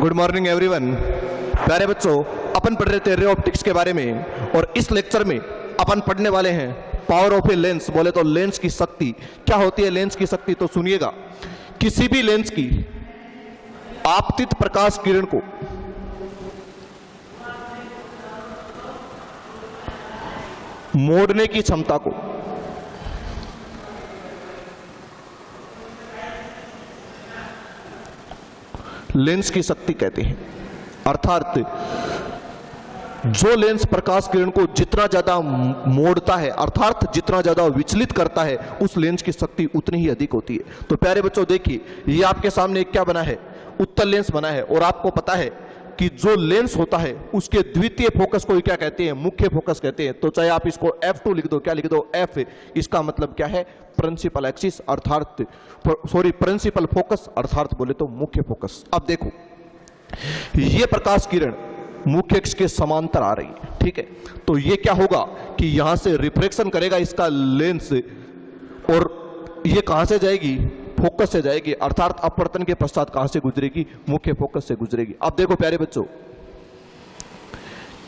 Good morning everyone. प्यारे बच्चों, अपन पढ़ रहे थे रे ऑप्टिक्स के बारे में और इस लेक्चर में अपन पढ़ने वाले हैं पावर ऑफ ए लेंस। बोले तो लेंस की शक्ति क्या होती है। लेंस की शक्ति तो सुनिएगा, किसी भी लेंस की आपतित प्रकाश किरण को मोड़ने की क्षमता को लेंस की शक्ति कहते हैं। अर्थात जो लेंस प्रकाश किरण को जितना ज्यादा मोड़ता है, अर्थात जितना ज्यादा विचलित करता है, उस लेंस की शक्ति उतनी ही अधिक होती है। तो प्यारे बच्चों देखिए, ये आपके सामने क्या बना है, उत्तल लेंस बना है। और आपको पता है कि जो लेंस होता है उसके द्वितीय फोकस को क्या कहते हैं, मुख्य फोकस कहते हैं। तो चाहे आप इसको F2 लिख दो, क्या लिख दो, F, इसका मतलब क्या है, प्रिंसिपल एक्सिस अर्थात प्रिंसिपल फोकस अर्थात बोले तो मुख्य फोकस। अब देखो, ये प्रकाश किरण मुख्य अक्ष के समांतर आ रही है, ठीक है। तो ये क्या होगा कि यहां से रिफ्लेक्शन करेगा इसका लेंस, और ये कहां से जाएगी, फोकस से जाएगी, अर्थात अपवर्तन के पश्चात कहां से गुजरेगी, मुख्य फोकस से गुजरेगी। अब देखो प्यारे बच्चों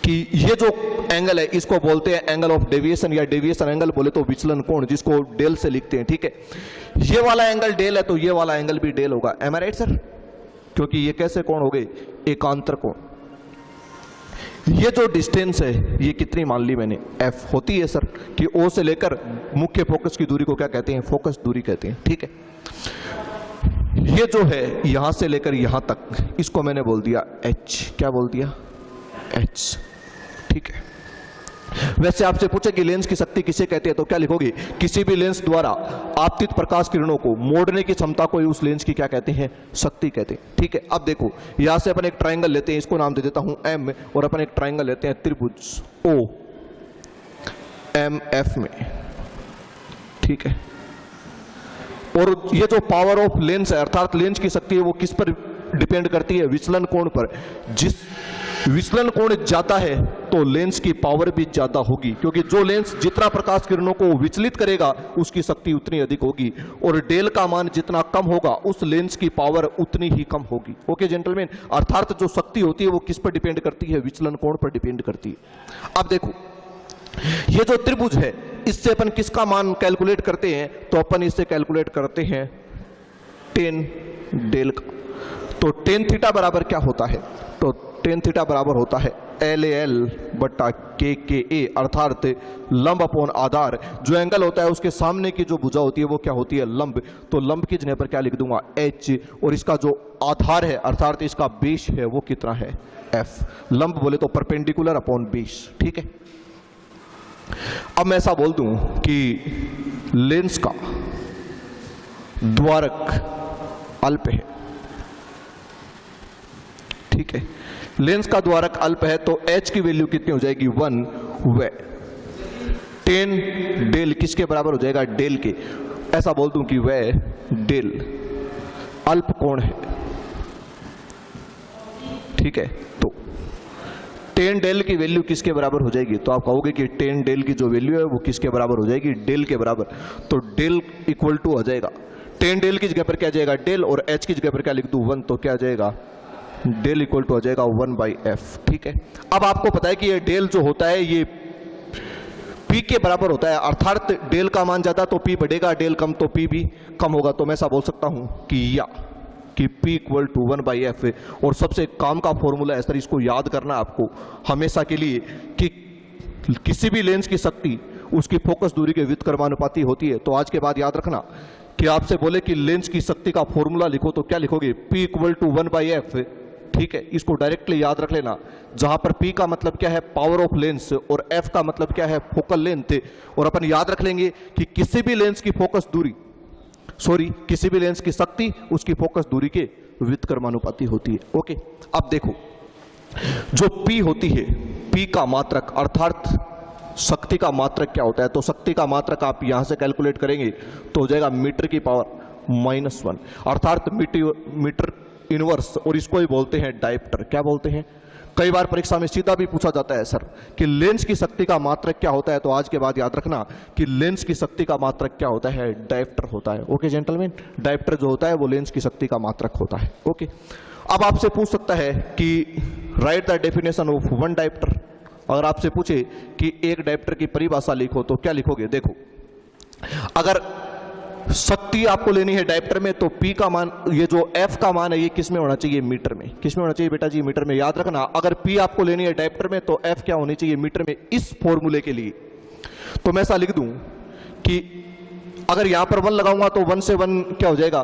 कि ये जो एंगल है इसको बोलते हैं एंगल ऑफ डेविएशन, या डेविएशन एंगल बोले तो विचलन कोण, जिसको डेल से लिखते हैं, ठीक है। ये वाला एंगल डेल है तो ये वाला एंगल भी डेल होगा। एम आई राइट सर? क्योंकि ये कैसे कोण हो गए, एकांतर कोण। ये जो डिस्टेंस है ये कितनी मान ली मैंने, F होती है सर, कि O से लेकर मुख्य फोकस की दूरी को क्या कहते हैं, फोकस दूरी कहते हैं, ठीक है। ये जो है यहां से लेकर यहां तक, इसको मैंने बोल दिया H। क्या बोल दिया, H, ठीक है। वैसे आपसे पूछे कि लेंस की शक्ति किसे कहते हैं, तो क्या लिखोगे, किसी भी लेंस द्वारा आपतित प्रकाश किरणों को मोड़ने की क्षमता को उस लेंस की क्या कहते हैं, शक्ति कहते हैं, ठीक है। अब देखो यहां से अपन एक ट्रायंगल लेते हैं, इसको नाम दे देता हूं M, और अपन एक ट्रायंगल लेते हैं त्रिभुज OMF में, ठीक है। और ये जो पावर ऑफ लेंस है अर्थात लेंस की शक्ति है वो किस पर डिपेंड करती है, विचलन कोण पर। जिस विचलन कोण ज्यादा है तो लेंस की पावर भी ज्यादा होगी, क्योंकि जो लेंस जितना प्रकाश किरणों को विचलित करेगा उसकी शक्ति उतनी अधिक होगी, और डेल का मान जितना कम होगा उस लेंस की पावर उतनी ही कम होगी। ओके जेंटलमैन, अर्थात जो शक्ति होती है वो किस पर डिपेंड करती है, विचलन कोण पर डिपेंड करती है। अब देखो ये जो त्रिभुज है इससे अपन किसका मान कैलकुलेट करते हैं, तो अपन इससे कैलकुलेट करते हैं tan डेल का। तो tan थीटा बराबर क्या होता है, तो tan थीटा बराबर होता है LAL बटा KKA, अर्थात लंब अपॉन आधार। जो एंगल होता है उसके सामने की जो भुजा होती है वो क्या होती है, लंब। तो लंब की जगह पर क्या लिख दूंगा, H, और इसका जो आधार है अर्थात इसका बेस है वो कितना है, F। लंब बोले तो परपेंडिकुलर अपॉन बेस, ठीक है। अब मैं ऐसा बोल दूं कि लेंस का द्वारक अल्प है, ठीक है। लेंस का द्वारक अल्प है तो H की वैल्यू कितनी हो जाएगी, 1, व tan डेल किसके बराबर हो जाएगा, डेल के। ऐसा बोल दूं कि वह डेल अल्प कोण है, ठीक है। तो tan डेल की वैल्यू किसके बराबर हो जाएगी, तो आप कहोगे कि tan डेल की जो वैल्यू है वो किसके बराबर हो जाएगी, डेल के बराबर। तो डेल इक्वल टू आ जाएगा, tan डेल की जगह पर क्या जाएगा डेल, और H की जगह पर क्या लिख दूं 1, तो क्या जाएगा, डेल इक्वल टू आ जाएगा 1/f, ठीक है। अब आपको पता है कि ये डेल जो होता है ये P के बराबर होता है, अर्थात डेल का मान ज्यादा तो P बढ़ेगा, डेल कम तो P भी कम होगा। तो मैं ऐसा बोल सकता हूं कि P इक्वल टू 1/f है। और सबसे काम का फॉर्मूला है सर, इसको याद करना आपको हमेशा के लिए, कि किसी भी लेंस की शक्ति उसकी फोकस दूरी के व्युत्क्रमानुपाती होती है। तो आज के बाद याद रखना कि आपसे बोले कि लेंस की शक्ति का फॉर्मूला लिखो तो क्या लिखोगे, P इक्वल टू 1/f, ठीक है। इसको डायरेक्टली याद रख लेना, जहां पर P का मतलब क्या है, पावर ऑफ लेंस, और F का मतलब क्या है, फोकल लेंथ। और अपन याद रख लेंगे कि किसी भी लेंस की फोकस दूरी, किसी भी लेंस की शक्ति उसकी फोकस दूरी के व्युत्क्रमानुपाती होती है। ओके, अब देखो जो P होती है, P का मात्रक अर्थात शक्ति का मात्रक क्या होता है, तो शक्ति का मात्रक आप यहां से कैलकुलेट करेंगे तो हो जाएगा मीटर की पावर -1, अर्थात मीटर इनवर्स, और इसको ही बोलते हैं डायप्टर। क्या बोलते हैं, कई बार परीक्षा में सीधा भी पूछा जाता है सर कि लेंस की शक्ति का मात्रक क्या होता है, तो आज के बाद याद रखना कि लेंस की शक्ति का मात्रक क्या होता है, डायप्टर होता है। ओके जेंटलमैन, डायप्टर जो होता है वो लेंस की शक्ति का मात्रक होता है। ओके, अब आपसे पूछ सकता है कि right the definition of one dioptre. अगर आपसे पूछे कि एक डायप्टर की परिभाषा लिखो तो क्या लिखोगे? देखो, अगर शक्ति आपको लेनी है डायप्टर में तो P का मान, ये जो F का मान है ये किस में होना चाहिए? मीटर में। किस में होना चाहिए बेटा जी? मीटर में। याद रखना, अगर P आपको लेनी है डायप्टर में तो F क्या होनी चाहिए? मीटर में। इस फॉर्मूले के लिए तो मैं ऐसा लिख दूं कि अगर यहां पर 1 लगाऊंगा तो 1 से 1 क्या हो जाएगा?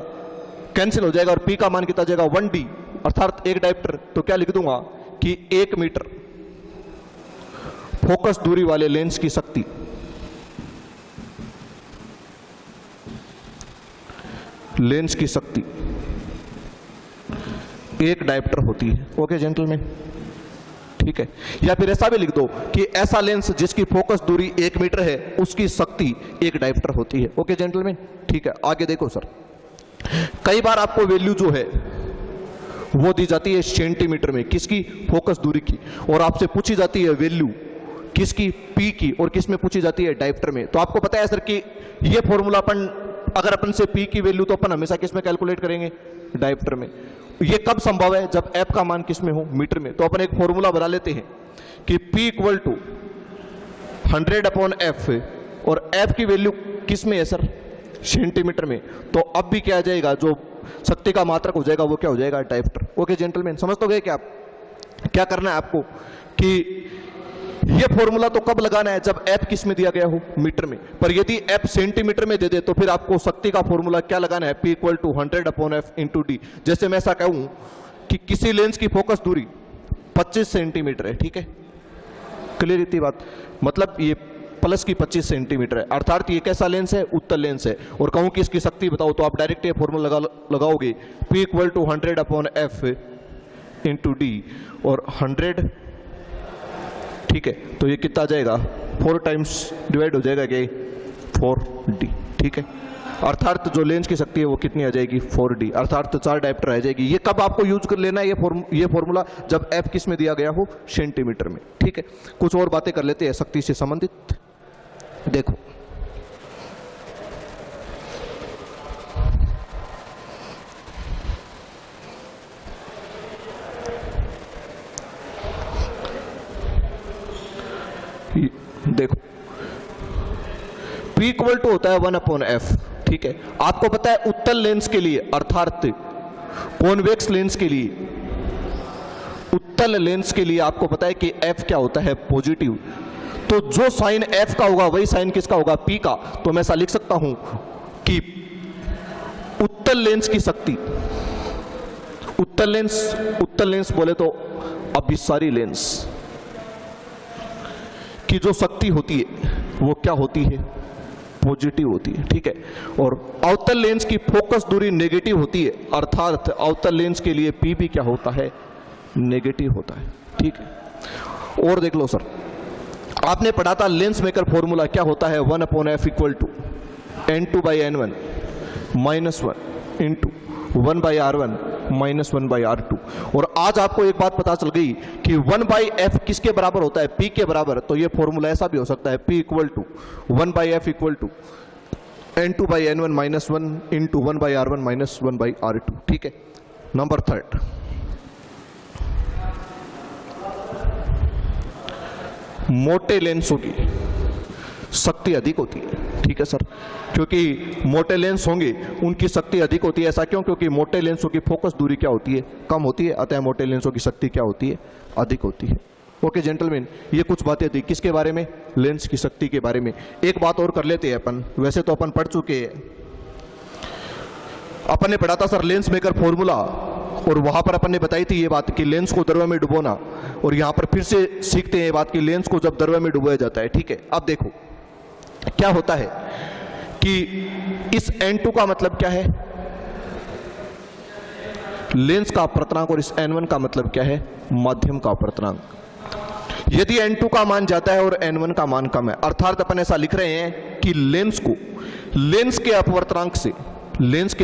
कैंसिल हो जाएगा और P का मान कितना जाएगा? 1D, अर्थात एक डायप्टर। तो क्या लिख दूंगा कि 1 मीटर फोकस दूरी वाले लेंस की शक्ति एक डायप्टर होती है। ओके जेंटलमैन, ठीक है। या फिर ऐसा भी लिख दो कि ऐसा लेंस जिसकी फोकस दूरी 1 मीटर है उसकी शक्ति एक डायप्टर होती है। ओके जेंटलमैन, ठीक है। आगे देखो सर, कई बार आपको वैल्यू जो है वो दी जाती है सेंटीमीटर में, किसकी? फोकस दूरी की, और आपसे पूछी जाती है वैल्यू किसकी? P की, और किस में पूछी जाती है? डायप्टर में। तो आपको पता है सर कि ये फॉर्मूला अगर अपन से P की वैल्यू तो अपन हमेशा किस में कैलकुलेट करेंगे? डायप्टर में। ये कब संभव है? जब F का मान किस में हो? मीटर में। तो अपन एक फॉर्मूला बना लेते हैं कि P इक्वल टू 100/F, और F की वैल्यू किस में है सर? सेंटीमीटर में। तो अब भी क्या आ जाएगा? जो शक्ति का मात्रक हो जाएगा वो क्या हो जाएगा? डायप्टर। ओके जेंटलमैन, समझ तो गए क्या आप? क्या करना है आपको कि ये फॉर्मूला तो कब लगाना है? जब F किस में दिया गया हो? मीटर में। पर यदि F सेंटीमीटर में दे दे तो फिर आपको शक्ति का फॉर्मूला क्या लगाना है? P equal to 100/F into D। जैसे मैं ऐसा कहूं कि किसी लेंस की फोकस दूरी 25 सेंटीमीटर है, ठीक है, क्लियर इतनी बात? मतलब ये प्लस की 25 सेंटीमीटर है, अर्थात ये कैसा लेंस है? उत्तल लेंस है। और कहूं कि इसकी शक्ति बताओ तो आप डायरेक्ट ये फॉर्मूला लगाओगे P equal to 100/F into D, और 100, ठीक है। तो ये कितना आ जाएगा? 4 टाइम्स डिवाइड हो जाएगा क्या? 4D, ठीक है। अर्थात जो लेंस की शक्ति है वो कितनी आ जाएगी? 4D, अर्थात 4 डायप्टर आ जाएगी। ये कब आपको यूज कर लेना है ये फॉर्मूला? जब F किस में दिया गया हो? सेंटीमीटर में, ठीक है। कुछ और बातें कर लेते हैं शक्ति से संबंधित। देखो, देखो P इक्वल टू होता है 1/F, ठीक है। आपको पता है उत्तल लेंस के लिए, अर्थात कॉन्वेक्स लेंस के लिए, उत्तल लेंस के लिए आपको पता है कि F क्या होता है? पॉजिटिव। तो जो साइन F का होगा वही साइन किसका होगा? P का। तो मैं ऐसा लिख सकता हूं कि उत्तल लेंस की शक्ति, उत्तल लेंस बोले तो अभिसारी लेंस की जो शक्ति होती है वो क्या होती है? पॉजिटिव होती है, ठीक है। और अवतल लेंस की फोकस दूरी नेगेटिव होती है, अर्थात अवतल लेंस के लिए P भी क्या होता है? नेगेटिव होता है, ठीक है। और देख लो सर, आपने पढ़ा था लेंस मेकर फॉर्मूला क्या होता है? 1/F equal to N2/N1 minus 1 into 1/R1 minus 1/R2। और आज आपको एक बात पता चल गई कि 1/F किसके बराबर होता है? P के बराबर। तो ये फॉर्मूला ऐसा भी हो सकता है P equal to 1/F equal to N2/N1 minus 1 into 1/R1 minus 1/R2, ठीक है। नंबर 3, मोटे लेंसों की शक्ति अधिक होती है, ठीक है सर, क्योंकि मोटे लेंस होंगे उनकी शक्ति अधिक होती है। ऐसा क्यों? क्योंकि मोटे लेंसों की फोकस दूरी क्या होती है? कम होती है, अतः मोटे लेंसों की शक्ति क्या होती है? अधिक होती है। ओके जेंटलमैन, ये कुछ बातें थी किसके बारे में? लेंस की शक्ति के बारे में। एक बात और कर लेते हैं अपन, वैसे तो अपन पढ़ चुके हैं, अपन ने पढ़ा था सर लेंस मेकर फॉर्मूला, और वहां पर अपन ने बताई थी ये बात कि लेंस को द्रव्य में डुबोना, और यहां पर फिर से सीखते हैं ये बात कि लेंस को जब द्रव्य में डुबोया जाता है, ठीक है। अब देखो क्या होता है कि इस N2 का मतलब क्या है? लेंस का अपवर्तनांक, और इस N1 का मतलब क्या है? माध्यम का अपवर्तनांक। यदि N2 का मान जाता है और N1 का मान कम है, अर्थात अपन ऐसा लिख रहे हैं कि लेंस को लेंस के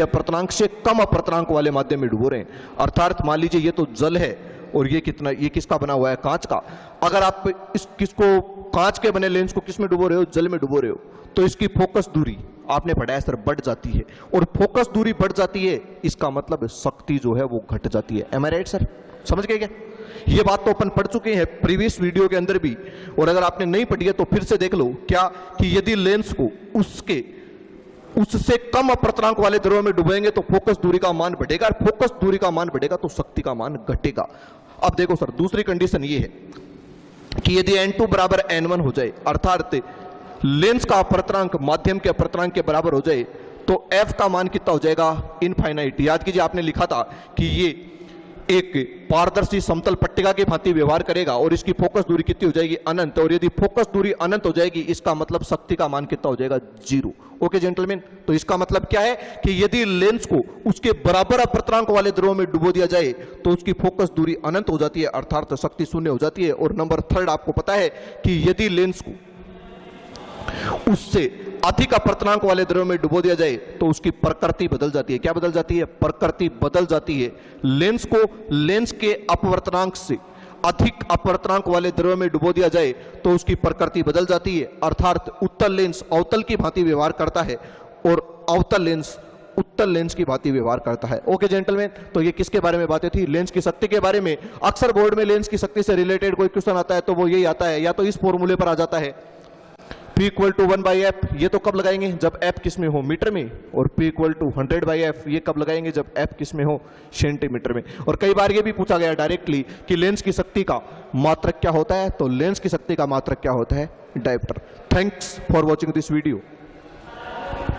अपवर्तनांक से कम अपवर्तनांक वाले माध्यम में डुबो रहे हैं। अर्थात मान लीजिए ये तो जल है और ये किसका बना हुआ है? कांच का। अगर आप किसको कांच के बने लेंस को किस में डुबो रहे हो? जल में डुबो रहे हो, तो इसकी फोकस दूरी आपने पढ़ा है सर बढ़ जाती है, और फोकस दूरी बढ़ जाती है, इसका मतलब शक्ति जो है वो घट जाती है। एम आई राइट सर? समझ गए क्या? ये बात तो अपन पढ़ चुके हैं प्रीवियस वीडियो के अंदर भी, और अगर आपने नहीं पढ़ी है तो फिर से देख लो। क्या कि यदि लेंस को उससे कम अपवर्तनांक वाले द्रव्य में डुबाएंगे तो फोकस दूरी का मान बढ़ेगा, और फोकस दूरी का मान बढ़ेगा तो शक्ति का मान घटेगा। अब देखो सर, दूसरी कंडीशन ये है कि यदि n2 बराबर n1 हो जाए, अर्थात लेंस का अपवर्तनांक माध्यम के अपवर्तनांक के बराबर हो जाए, तो f का मान कितना हो जाएगा? इनफाइनाइट। याद कीजिए आपने लिखा था कि ये एक पारदर्शी समतल पट्टिका की भांति व्यवहार करेगा और इसकी फोकस दूरी कितनी हो जाएगी? अनंत। और यदि फोकस दूरी अनंत हो जाएगी, इसका मतलब शक्ति का मान कितना हो जाएगा? 0। ओके जेंटलमैन, तो इसका मतलब क्या है कि यदि लेंस को उसके बराबर अपवर्तनांक वाले द्रव्य में डुबो दिया जाए तो उसकी फोकस दूरी अनंत हो जाती है, अर्थात शक्ति शून्य हो जाती है। और नंबर 3 आपको पता है कि यदि लेंस को उससे अधिक अपवर्तनांक वाले द्रव्य में डुबो दिया जाए तो उसकी प्रकृति बदल जाती है। क्या बदल जाती है? प्रकृति बदल जाती है। लेंस को लेंस के अपवर्तनांक से अधिक अपवर्तनांक वाले द्रव्य में डुबो दिया जाए तो उसकी प्रकृति बदल जाती है, अर्थात उत्तल लेंस अवतल की भांति व्यवहार करता है और अवतल लेंस उत्तल लेंस की भांति व्यवहार करता है। ओके जेंटलमैन, तो ये किसके बारे में बातें थी? लेंस की शक्ति के बारे में। अक्सर बोर्ड में लेंस की शक्ति से रिलेटेड कोई क्वेश्चन आता है तो वो यही आता है, या तो इस फॉर्मूले पर आ जाता है P = 1/f। ये तो कब लगाएंगे? जब f किस में हो? मीटर में। और P = 100/f ये कब लगाएंगे? जब f किस में हो? सेंटीमीटर में। और कई बार ये भी पूछा गया डायरेक्टली कि लेंस की शक्ति का मात्रक क्या होता है, तो लेंस की शक्ति का मात्रक क्या होता है? Dioptre. Thanks for watching this video.